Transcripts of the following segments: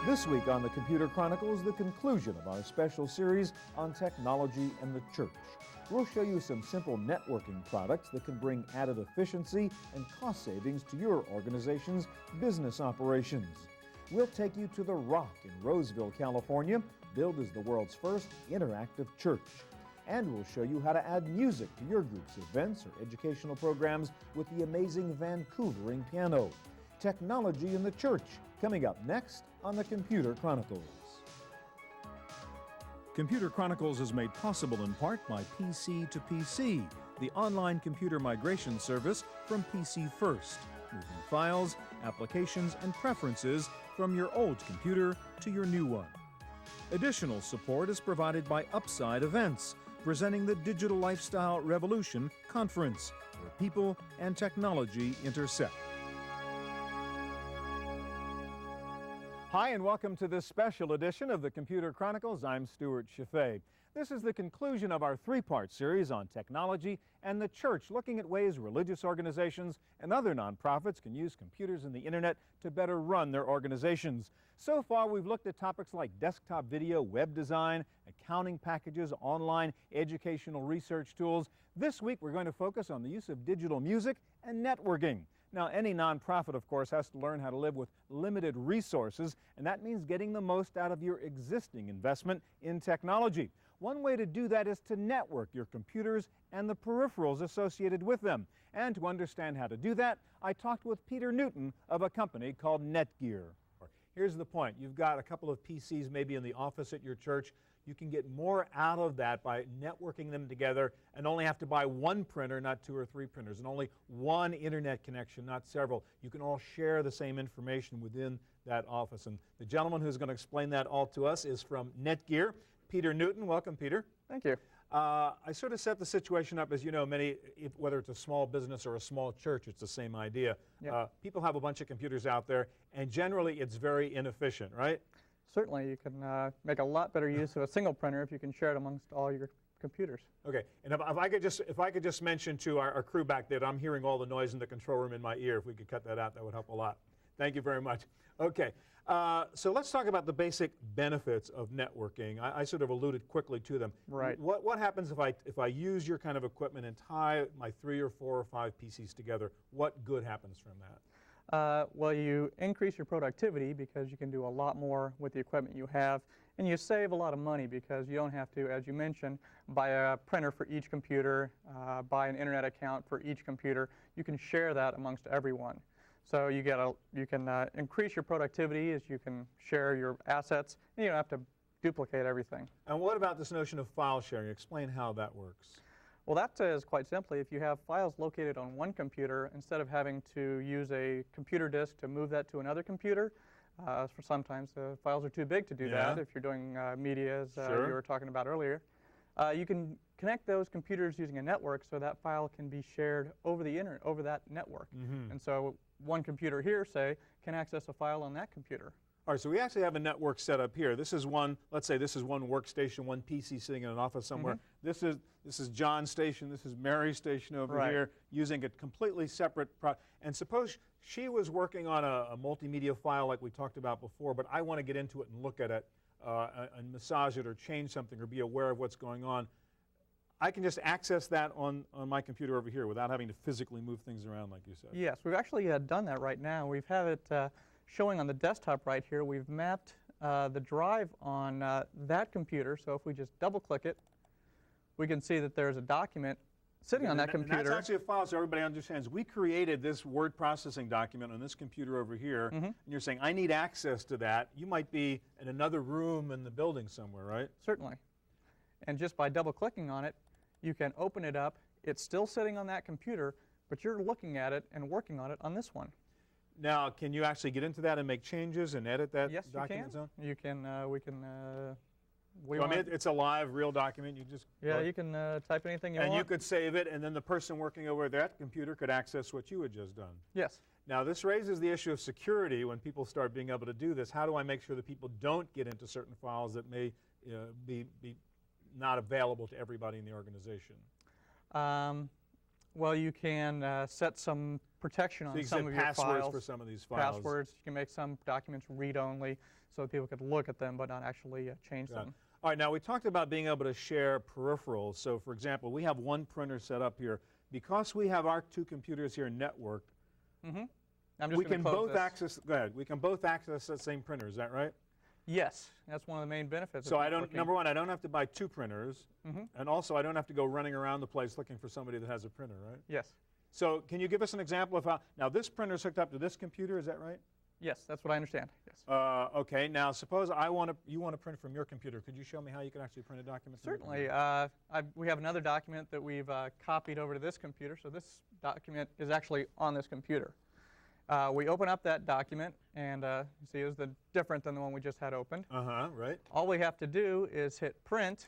This week on the Computer Chronicles, the conclusion of our special series on technology and the church. We'll show you some simple networking products that can bring added efficiency and cost savings to your organization's business operations. We'll take you to The Rock in Roseville, California, billed as the world's first interactive church. And we'll show you how to add music to your group's events or educational programs with the amazing Vancouvering piano. Technology in the church, coming up next on the Computer Chronicles. Computer Chronicles is made possible in part by PC to PC, the online computer migration service from PC First, moving files, applications, and preferences from your old computer to your new one. Additional support is provided by Upside Events, presenting the Digital Lifestyle Revolution Conference, where people and technology intersect. Hi, and welcome to this special edition of the Computer Chronicles. I'm Stuart Chaffee. This is the conclusion of our three-part series on technology and the church, looking at ways religious organizations and other nonprofits can use computers and the internet to better run their organizations. So far, we've looked at topics like desktop video, web design, accounting packages, online educational research tools. This week, we're going to focus on the use of digital music and networking. Now, any nonprofit, of course, has to learn how to live with limited resources, and that means getting the most out of your existing investment in technology. One way to do that is to network your computers and the peripherals associated with them. And to understand how to do that, I talked with Peter Newton of a company called Netgear. Here's the point. You've got a couple of PCs maybe in the office at your church. You can get more out of that by networking them together and only have to buy one printer, not two or three printers, and only one internet connection, not several. You can all share the same information within that office. And the gentleman who's going to explain that all to us is from Netgear, Peter Newton. Welcome, Peter. Thank you. I sort of set the situation up, as you know, whether it's a small business or a small church, it's the same idea. Yep. People have a bunch of computers out there, and generally it's very inefficient, right? Certainly, you can make a lot better use of a single printer if you can share it amongst all your computers. Okay, and if I could just mention to our crew back there that I'm hearing all the noise in the control room in my ear. If we could cut that out, that would help a lot. Thank you very much. Okay, so let's talk about the basic benefits of networking. I sort of alluded quickly to them. Right. What happens if I use your kind of equipment and tie my 3 or 4 or 5 PCs together? What good happens from that? Well, you increase your productivity because you can do a lot more with the equipment you have, and you save a lot of money because you don't have to, as you mentioned, buy a printer for each computer, buy an internet account for each computer. You can share that amongst everyone. So you can increase your productivity as you can share your assets, and you don't have to duplicate everything. And what about this notion of file sharing? Explain how that works. Well, that is quite simply, if you have files located on one computer, instead of having to use a computer disk to move that to another computer, for sometimes the files are too big to do that if you're doing media, as you were talking about earlier. You can connect those computers using a network so that file can be shared over the internet, over that network. Mm-hmm. And so one computer here, say, can access a file on that computer. All right, so we actually have a network set up here. This is one, let's say this is one workstation, one PC sitting in an office somewhere. Mm-hmm. This is John's station, this is Mary's station over here, using a completely separate and suppose she was working on a multimedia file like we talked about before, but I want to get into it and look at it and massage it or change something or be aware of what's going on. I can just access that on my computer over here without having to physically move things around like you said. Yes, we've actually done that right now. We've had it showing on the desktop right here. We've mapped the drive on that computer, so if we just double-click it, we can see that there's a document sitting on that computer. And that's actually a file, so everybody understands. We created this word processing document on this computer over here, and you're saying, I need access to that. You might be in another room in the building somewhere, right? Certainly. And just by double-clicking on it, you can open it up. It's still sitting on that computer, but you're looking at it and working on it on this one. Now, can you actually get into that and make changes and edit that document zone? Yes, you can. We can. It's a live, real document. You just you can type anything you want. And you could save it, and then the person working over that computer could access what you had just done. Yes. Now, this raises the issue of security when people start being able to do this. How do I make sure that people don't get into certain files that may be not available to everybody in the organization? Well, you can set some protection on some of your files. Passwords for some of these files. Passwords. You can make some documents read-only so that people could look at them but not actually change them. All right, now we talked about being able to share peripherals. So, for example, we have one printer set up here. Because we have our two computers here networked, we can both access. Go ahead. We can both access that same printer. Is that right? Yes, that's one of the main benefits. So number one, I don't have to buy two printers, and also I don't have to go running around the place looking for somebody that has a printer, right? Yes. So can you give us an example of how? Now this printer is hooked up to this computer. Is that right? Yes, that's what I understand. Yes. Okay. Now suppose you want to print from your computer. Could you show me how you can actually print a document? Certainly. We have another document that we've copied over to this computer. So this document is actually on this computer. We open up that document, and you see it's different than the one we just had opened. Right. All we have to do is hit print,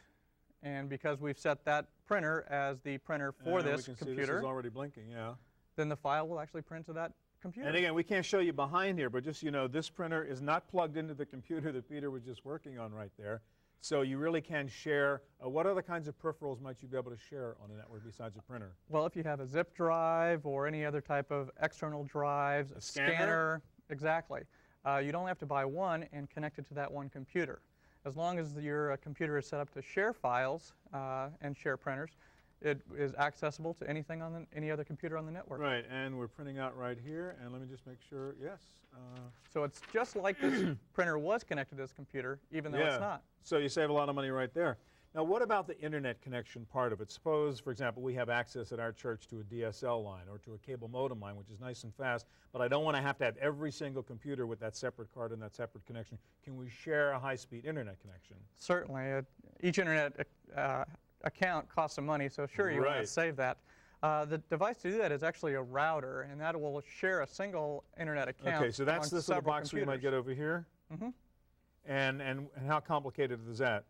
and because we've set that printer as the printer for this we can computer, see this is already blinking, yeah. Then the file will actually print to that computer. And again, we can't show you behind here, but just so you know, this printer is not plugged into the computer that Peter was just working on right there. So you really can share. What other kinds of peripherals might you be able to share on a network besides a printer? Well, if you have a zip drive or any other type of external drives, a scanner, exactly. You'd only have to buy one and connect it to that one computer. As long as your computer is set up to share files and share printers, it is accessible to anything on any other computer on the network. Right, and we're printing out right here, and let me just make sure, yes. So it's just like this printer was connected to this computer, even though it's not. So you save a lot of money right there. Now what about the internet connection part of it? Suppose, for example, we have access at our church to a DSL line or to a cable modem line, which is nice and fast, but I don't want to have every single computer with that separate card and that separate connection. Can we share a high-speed internet connection? Certainly. Each internet account costs some money, so sure you want to save that. The device to do that is actually a router, and that will share a single internet account. Okay, so that's this little box we might get over here? And how complicated is that?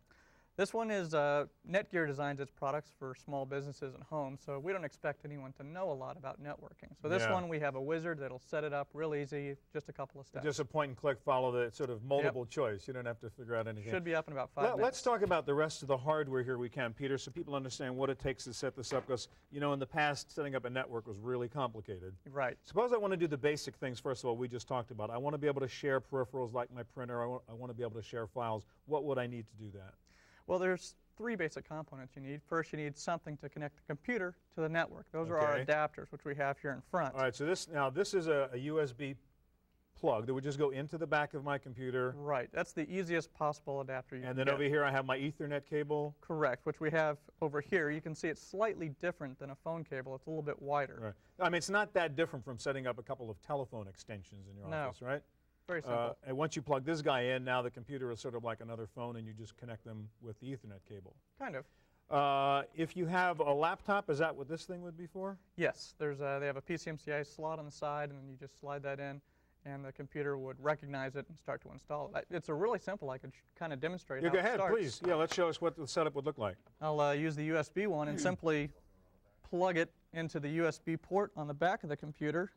This one is Netgear designs its products for small businesses and homes, so we don't expect anyone to know a lot about networking. So this one, we have a wizard that'll set it up real easy, just a couple of steps. Just a point and click, follow the sort of multiple choice. You don't have to figure out anything. Should be up in about 5 minutes. Let's talk about the rest of the hardware here we can, Peter, so people understand what it takes to set this up, because, you know, in the past, setting up a network was really complicated. Right. Suppose I want to do the basic things, first of all, we just talked about. I want to be able to share peripherals like my printer. I want to be able to share files. What would I need to do that? Well, there's 3 basic components you need. First, you need something to connect the computer to the network. Those are our adapters, which we have here in front. All right, so this is a USB plug that would just go into the back of my computer. Right, that's the easiest possible adapter you can get. And then over here I have my Ethernet cable. Correct, which we have over here. You can see it's slightly different than a phone cable. It's a little bit wider. Right. I mean, it's not that different from setting up a couple of telephone extensions in your office, right? Very simple. And once you plug this guy in, now the computer is sort of like another phone, and you just connect them with the Ethernet cable. Kind of. If you have a laptop, is that what this thing would be for? Yes. They have a PCMCI slot on the side, and then you just slide that in, and the computer would recognize it and start to install it. It's a really simple. I could kind of demonstrate how it starts. Go ahead, please. Yeah, let's show us what the setup would look like. I'll use the USB one and simply plug it into the USB port on the back of the computer.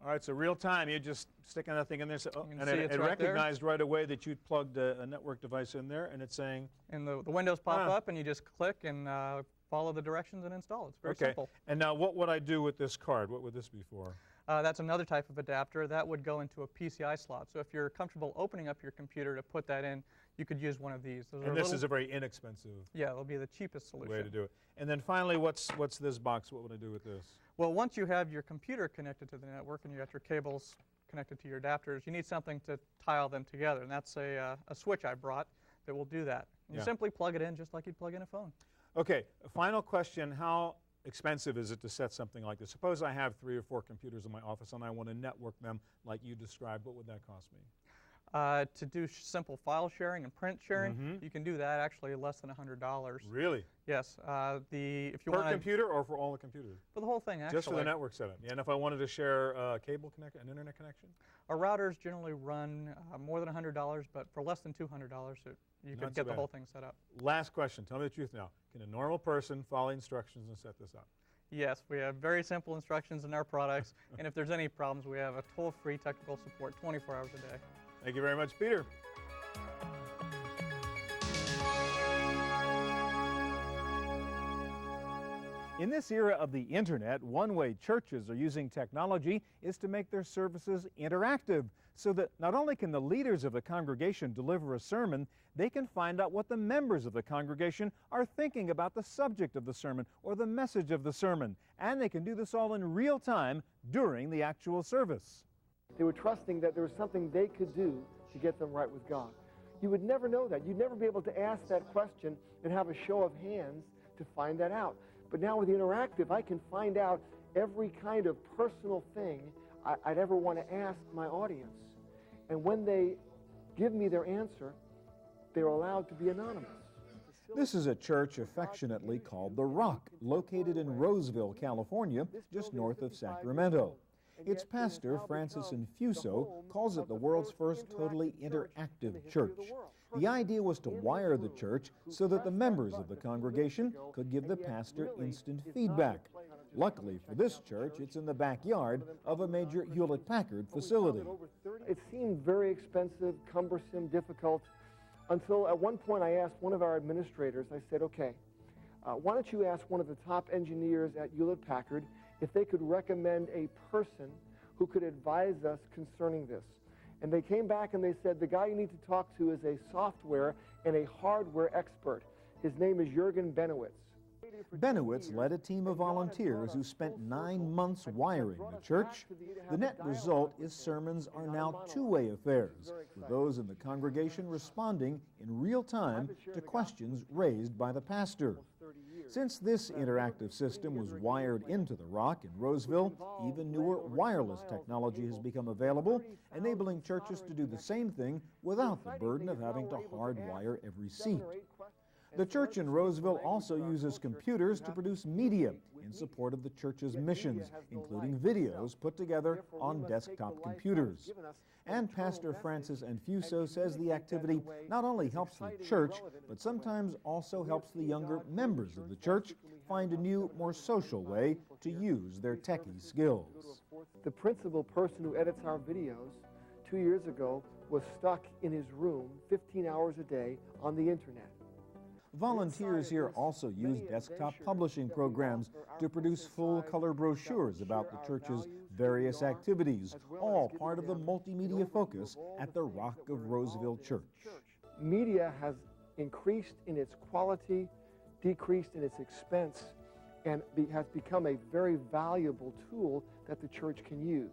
All right, so real time, you're just sticking that thing in there, and it right recognized right away that you'd plugged a network device in there, and it's saying... And the windows pop up, and you just click and follow the directions and install. It's very simple. And now what would I do with this card? What would this be for? That's another type of adapter. That would go into a PCI slot. So if you're comfortable opening up your computer to put that in, you could use one of these. And this is a very inexpensive it'll be the cheapest solution. way to do it. And then finally, what's this box? What would I do with this? Well, once you have your computer connected to the network and you got your cables connected to your adapters, you need something to tie all them together. And that's a switch I brought that will do that. You simply plug it in just like you'd plug in a phone. Okay, final question. How expensive is it to set something like this? Suppose I have 3 or 4 computers in my office and I want to network them like you described. What would that cost me? To do simple file sharing and print sharing, you can do that actually less than $100. Really? Yes. If you per computer or for all the computers? For the whole thing, actually. Just for the network setup. Yeah, and if I wanted to share a cable connection, an internet connection? Our routers generally run more than $100, but for less than $200, you could get the whole thing set up. Last question. Tell me the truth now. Can a normal person follow instructions and set this up? Yes, we have very simple instructions in our products, and if there's any problems, we have a toll-free technical support 24 hours a day. Thank you very much, Peter. In this era of the internet, one way churches are using technology is to make their services interactive, so that not only can the leaders of the congregation deliver a sermon, they can find out what the members of the congregation are thinking about the subject of the sermon or the message of the sermon, and they can do this all in real time during the actual service. They were trusting that there was something they could do to get them right with God. You would never know that. You'd never be able to ask that question and have a show of hands to find that out. But now with the interactive, I can find out every kind of personal thing I'd ever want to ask my audience. And when they give me their answer, they're allowed to be anonymous. This is a church affectionately called The Rock, located in Roseville, California, just north of Sacramento. Its pastor, Francis Infuso, calls it the world's first totally interactive church. The idea was to wire the church so that the members of the congregation could give the pastor instant feedback. Luckily for this church, it's in the backyard of a major Hewlett-Packard facility. It seemed very expensive, cumbersome, difficult, until at one point I asked one of our administrators, I said, okay, why don't you ask one of the top engineers at Hewlett-Packard if they could recommend a person who could advise us concerning this. And they came back and they said, the guy you need to talk to is a software and a hardware expert. His name is Jürgen Benowitz. Benowitz led a team of volunteers who spent 9 months wiring the church. The net result is sermons are now two-way affairs, with those in the congregation responding in real time to questions raised by the pastor. Since this interactive system was wired into the Rock in Roseville, even newer wireless technology has become available, enabling churches to do the same thing without the burden of having to hardwire every seat. The church in Roseville also uses computers to produce media in support of the church's missions, including videos put together on desktop computers. And Pastor Francis Infuso says the activity not only helps the church, but sometimes also helps the younger members of the church find a new, more social way to use their techie skills. The principal person who edits our videos 2 years ago was stuck in his room 15 hours a day on the internet. Volunteers here also use desktop publishing programs to produce full-color brochures about the church's various activities, all part of the multimedia focus at the Rock of Roseville Church. Media has increased in its quality, decreased in its expense, and has become a very valuable tool that the church can use.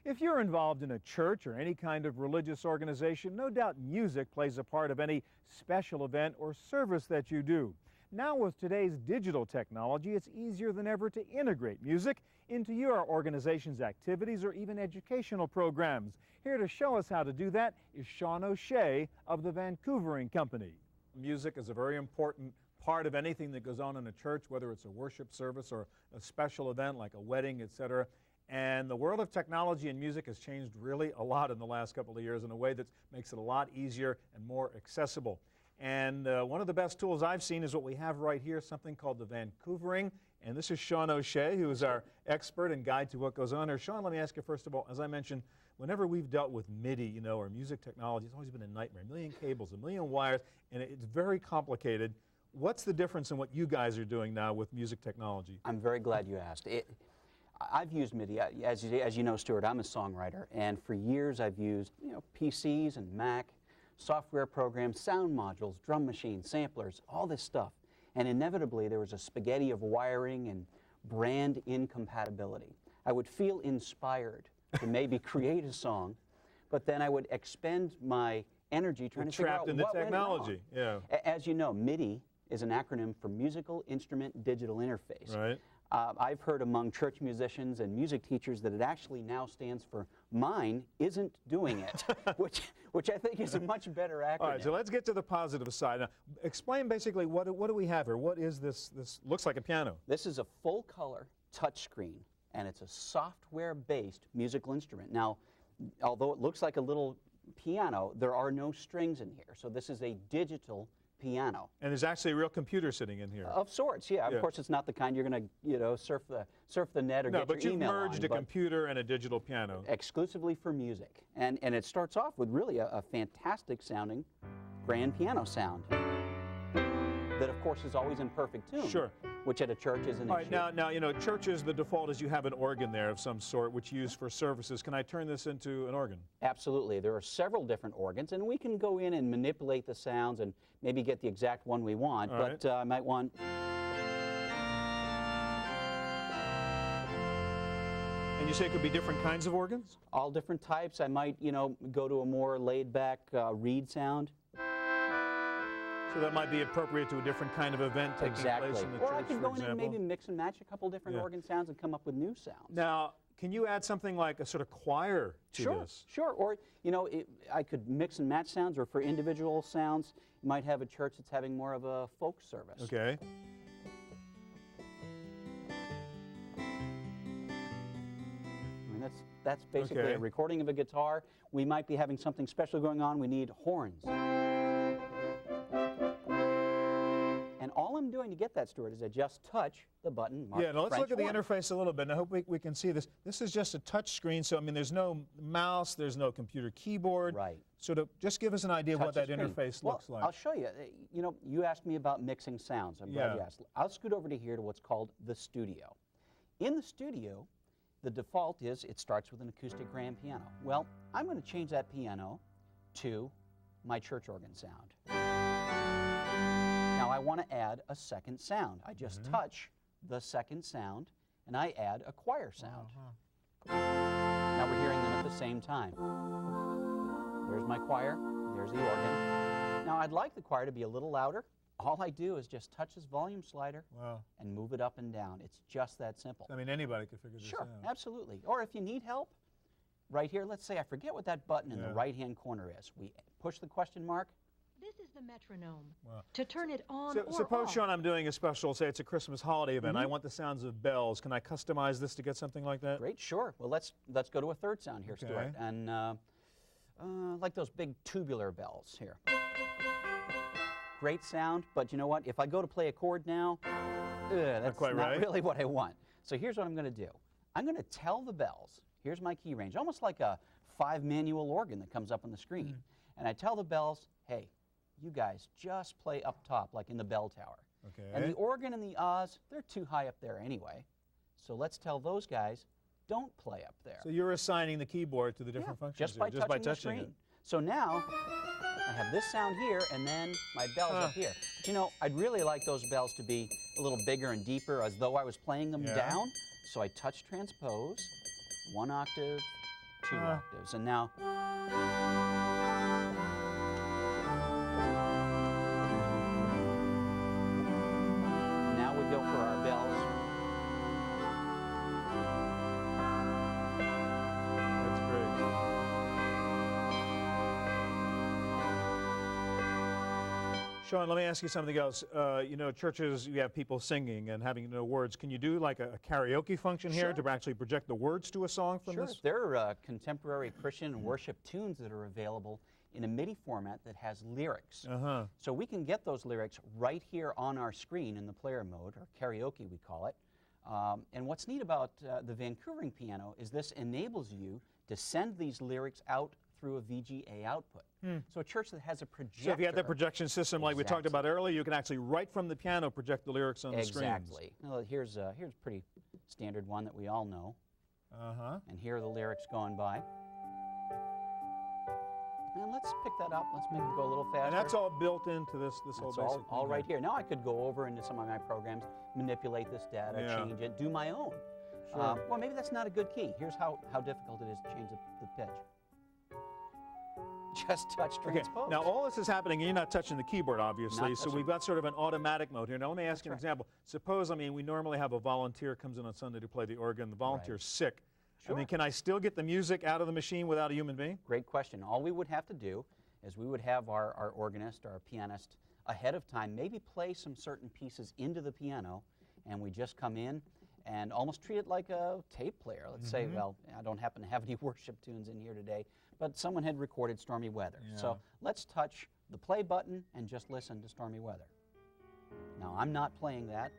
If you're involved in a church or any kind of religious organization, no doubt music plays a part of any special event or service that you do. Now with today's digital technology, it's easier than ever to integrate music into your organization's activities or even educational programs. Here to show us how to do that is Sean O'Shea of the Vancouvering Company. Music is a very important part of anything that goes on in a church, whether it's a worship service or a special event like a wedding, etc. And the world of technology and music has changed really a lot in the last couple of years in a way that makes it a lot easier and more accessible. And one of the best tools I've seen is what we have right here, something called the Vancouvering. And this is Sean O'Shea, who is our expert and guide to what goes on here. Sean, let me ask you first of all, as I mentioned, whenever we've dealt with MIDI, or music technology, it's always been a nightmare. A million cables, a million wires, and it's very complicated. What's the difference in what you guys are doing now with music technology? I'm very glad you asked. I've used MIDI. As you know, Stuart, I'm a songwriter, and for years I've used PCs and Mac, software programs, sound modules, drum machines, samplers, all this stuff. And inevitably there was a spaghetti of wiring and brand incompatibility. I would feel inspired to maybe create a song, but then I would expend my energy trying to figure out what went wrong. Trapped in the technology, yeah. As you know, MIDI is an acronym for Musical Instrument Digital Interface. Right. I've heard among church musicians and music teachers that it actually now stands for Mine Isn't Doing It, which I think is a much better acronym. All right, so let's get to the positive side. Now, explain basically what do we have here? What is this? This looks like a piano. This is a full-color touchscreen, and it's a software-based musical instrument. Now, although it looks like a little piano, there are no strings in here, so this is a digital piano. And there's actually a real computer sitting in here. Of sorts, yeah. Of course, it's not the kind you're going to, surf the net or get your email on. No, but you've merged a computer and a digital piano. Exclusively for music. And it starts off with really a fantastic sounding grand piano sound that, of course, is always in perfect tune. Sure. which at a church is an All right, issue. now, you know, churches, the default is you have an organ there of some sort, which you use for services. Can I turn this into an organ? Absolutely. There are several different organs, and we can go in and manipulate the sounds and maybe get the exact one we want, All but I might want... And you say it could be different kinds of organs? All different types. I might, you know, go to a more laid-back reed sound. So that might be appropriate to a different kind of event taking place in the Or church, I could for go in example. and maybe mix and match a couple different organ sounds and come up with new sounds. Now, can you add something like a sort of choir to this? Sure. Or, you know, I could mix and match sounds, or for individual sounds, you might have a church that's having more of a folk service. Okay. I mean, that's basically a recording of a guitar. We might be having something special going on. We need horns. And all I'm doing to get that, Stuart, is I just touch the button marked Yeah, now let's French look at the horn. interface a little bit. And I hope we can see this. This is just a touch screen, so I mean there's no mouse, there's no computer keyboard. Right. So to just give us an idea of what Touch that the screen. interface Well, looks like. I'll show you. You know, you asked me about mixing sounds. I'm glad you asked. I'll scoot over to here to what's called the studio. In the studio, the default is it starts with an acoustic grand piano. Well, I'm going to change that piano to my church organ sound. Now I want to add a second sound. I just touch the second sound and I add a choir sound. Now we're hearing them at the same time. There's my choir, there's the organ. Now I'd like the choir to be a little louder. All I do is just touch this volume slider and move it up and down. It's just that simple. I mean, anybody could figure this out. Sure, absolutely. Or if you need help, right here, let's say I forget what that button in the right-hand corner is. We push the question mark. This is the metronome. To turn it on or suppose, off. Sean, I'm doing a special, say it's a Christmas holiday event. I want the sounds of bells. Can I customize this to get something like that? Great, sure. Well, let's go to a third sound here, Stuart. And like those big tubular bells here. Great sound, but you know what? If I go to play a chord now, that's not really what I want. So here's what I'm going to do. I'm going to tell the bells, here's my key range, almost like a 5-manual organ that comes up on the screen. And I tell the bells, hey, you guys just play up top, like in the bell tower. And the organ and the ahs, they're too high up there anyway. So let's tell those guys, don't play up there. So you're assigning the keyboard to the different functions just by touching the screen. So now, I have this sound here, and then my bells up here. But you know, I'd really like those bells to be a little bigger and deeper, as though I was playing them down. So I touch transpose, 1 octave, 2 octaves, and now. Now we go for our bells. That's great. Sean, let me ask you something else. You know, churches, you have people singing and having no words. Can you do like a karaoke function here to actually project the words to a song from this? There are contemporary Christian worship tunes that are available in a MIDI format that has lyrics. So we can get those lyrics right here on our screen in the player mode, or karaoke we call it. And what's neat about the Vancouvering piano is this enables you to send these lyrics out through a VGA output. So a church that has a projector. So if you have that projection system like we talked about earlier, you can actually, right from the piano, project the lyrics on the screen. Exactly. Well, here's a pretty standard one that we all know. And here are the lyrics going by. And let's pick that up. Let's make it go a little faster. And that's all built into this whole basic thing. all right here. Now I could go over into some of my programs, manipulate this data, change it, do my own. Well, maybe that's not a good key. Here's how difficult it is to change the pitch. Just touch transpose. Now all this is happening, and you're not touching the keyboard, obviously, so we've got sort of an automatic mode here. Now let me ask you an example. Suppose, I mean, we normally have a volunteer comes in on Sunday to play the organ. The volunteer's sick. I mean, can I still get the music out of the machine without a human being? Great question. All we would have to do is we would have our organist, our pianist, ahead of time maybe play some certain pieces into the piano, and we just come in and almost treat it like a tape player. Let's say, well, I don't happen to have any worship tunes in here today, but someone had recorded Stormy Weather. So let's touch the play button and just listen to Stormy Weather. Now, I'm not playing that.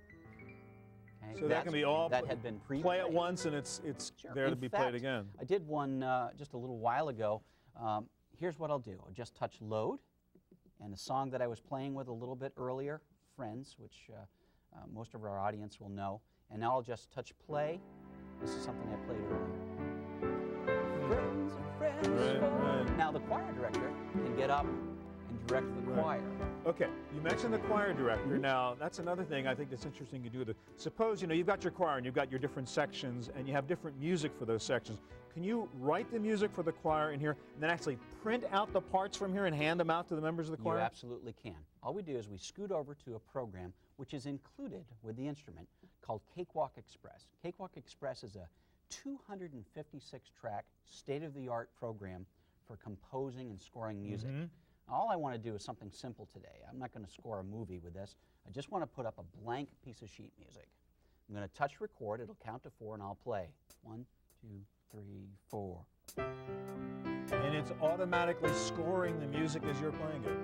Okay, so that can be all, that had been pre-played. Play it once and it's there to be played again. I did one just a little while ago. Here's what I'll do. I'll just touch load, and a song that I was playing with a little bit earlier, Friends, which most of our audience will know. And now I'll just touch play. This is something I played earlier. Friends are friends. Right. Now the choir director can get up and direct the choir. Okay, you mentioned the choir director. Now, that's another thing I think that's interesting to do. Suppose, you've got your choir and you've got your different sections and you have different music for those sections. Can you write the music for the choir in here and then actually print out the parts from here and hand them out to the members of the choir? You absolutely can. All we do is we scoot over to a program which is included with the instrument called Cakewalk Express. Cakewalk Express is a 256-track, state-of-the-art program for composing and scoring music. All I want to do is something simple today. I'm not going to score a movie with this. I just want to put up a blank piece of sheet music. I'm going to touch record. It'll count to 4, and I'll play. 1, 2, 3, 4. And it's automatically scoring the music as you're playing it.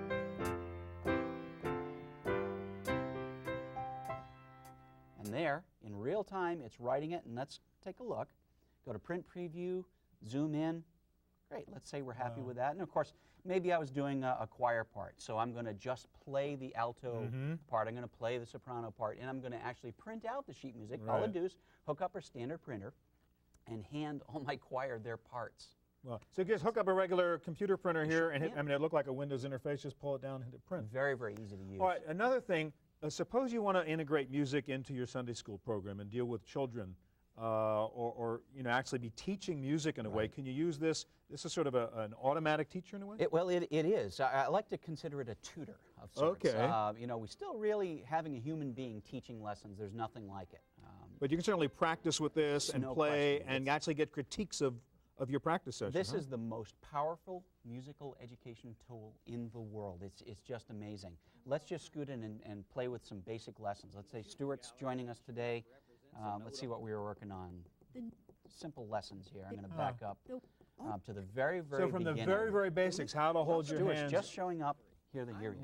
And there, in real time, it's writing it, and let's take a look. Go to print preview, zoom in. Great, let's say we're happy with that. And of course, maybe I was doing a choir part, so I'm going to just play the alto part, I'm going to play the soprano part, and I'm going to actually print out the sheet music. All I do is hook up our standard printer and hand all my choir their parts. Well, so you just hook up a regular computer printer here, and it looked like a Windows interface, just pull it down and hit print. Very, very easy to use. All right, another thing, suppose you want to integrate music into your Sunday school program and deal with children, or actually be teaching music in a way. Can you use this? This is sort of an automatic teacher in a way? It is. I like to consider it a tutor of sorts. Okay. We still really having a human being teaching lessons. There's nothing like it. But you can certainly practice with this and no play question. and actually get critiques of your practice session. This is the most powerful musical education tool in the world. It's just amazing. Let's just scoot in and play with some basic lessons. Let's say Stuart's joining us today. Let's see what we were working on. Simple lessons here. I'm going to back up to the very, very So from beginning. the very, very basics, how to hold your Stuart's hands. just showing up. Here he is.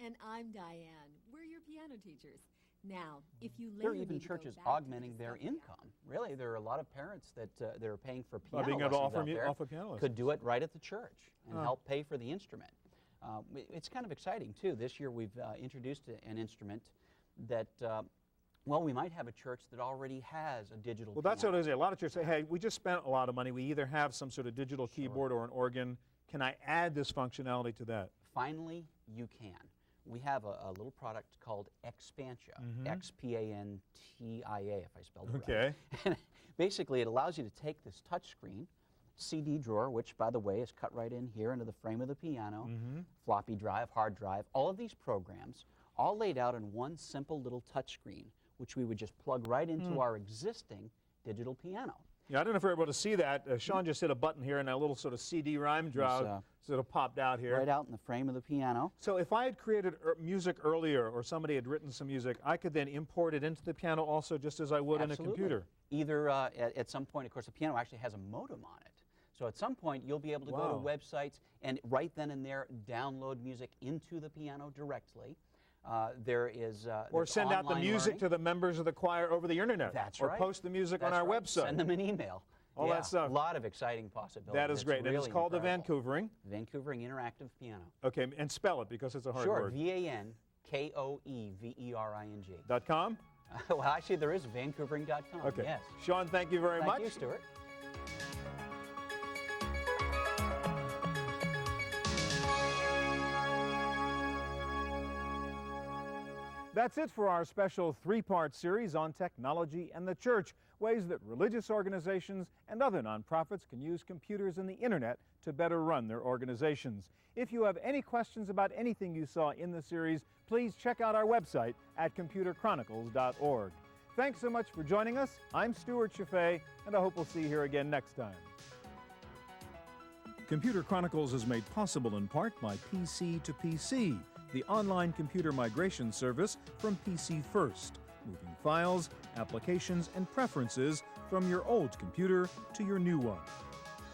And I'm Diane. We're your piano teachers. Now, if you There are later even need to go churches back to the augmenting their subject- income. Really, there are a lot of parents that are paying for piano being able to lessons out there. offer piano lessons. Could do it right at the church and help pay for the instrument. It's kind of exciting, too. This year we've introduced an instrument that, we might have a church that already has a digital Well, that's piano. what it is. A lot of churches say, hey, we just spent a lot of money. We either have some sort of digital keyboard or an organ. Can I add this functionality to that? Finally, you can. We have a little product called Xpantia, X-P-A-N-T-I-A, if I spelled it right. And basically, it allows you to take this touch screen, CD drawer, which, by the way, is cut right in here into the frame of the piano, floppy drive, hard drive, all of these programs, all laid out in one simple little touch screen, which we would just plug right into our existing digital piano. Yeah, I don't know if you're able to see that. Sean just hit a button here and a little sort of CD rhyme drive sort of popped out here. Right out in the frame of the piano. So if I had created music earlier or somebody had written some music, I could then import it into the piano also just as I would in a computer. Either at some point, of course, the piano actually has a modem on it. So at some point, you'll be able to go to websites and right then and there download music into the piano directly. There is or send out the music to the members of the choir over the internet. That's or right. post the music on our website. Send them an email. All that stuff. A lot of excievering possibilities. That is great. Really and it's called incredible. the Vancouvering. Vancouvering Interactive Piano. Okay, and spell it because it's a hard word. Sure, V-A-N-K-O-E-V-E-R-I-N-G. .com? Well, actually, there is Vancouvering.com. Okay. Yes. Sean, thank you very much. Thank you, Stuart. That's it for our special three-part series on technology and the church, ways that religious organizations and other nonprofits can use computers and the internet to better run their organizations. If you have any questions about anything you saw in the series, please check out our website at computerchronicles.org. Thanks so much for joining us. I'm Stuart Chaffee, and I hope we'll see you here again next time. Computer Chronicles is made possible in part by PC to PC, the online computer migration service from PC First, moving files, applications, and preferences from your old computer to your new one.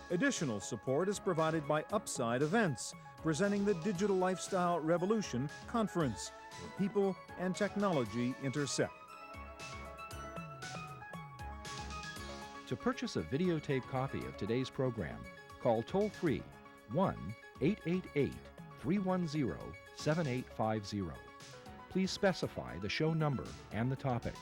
Additional support is provided by Upside Events, presenting the Digital Lifestyle Revolution Conference, where people and technology intersect. To purchase a videotape copy of today's program, call toll-free 1-888-310-7850. please specify the show number and the topic.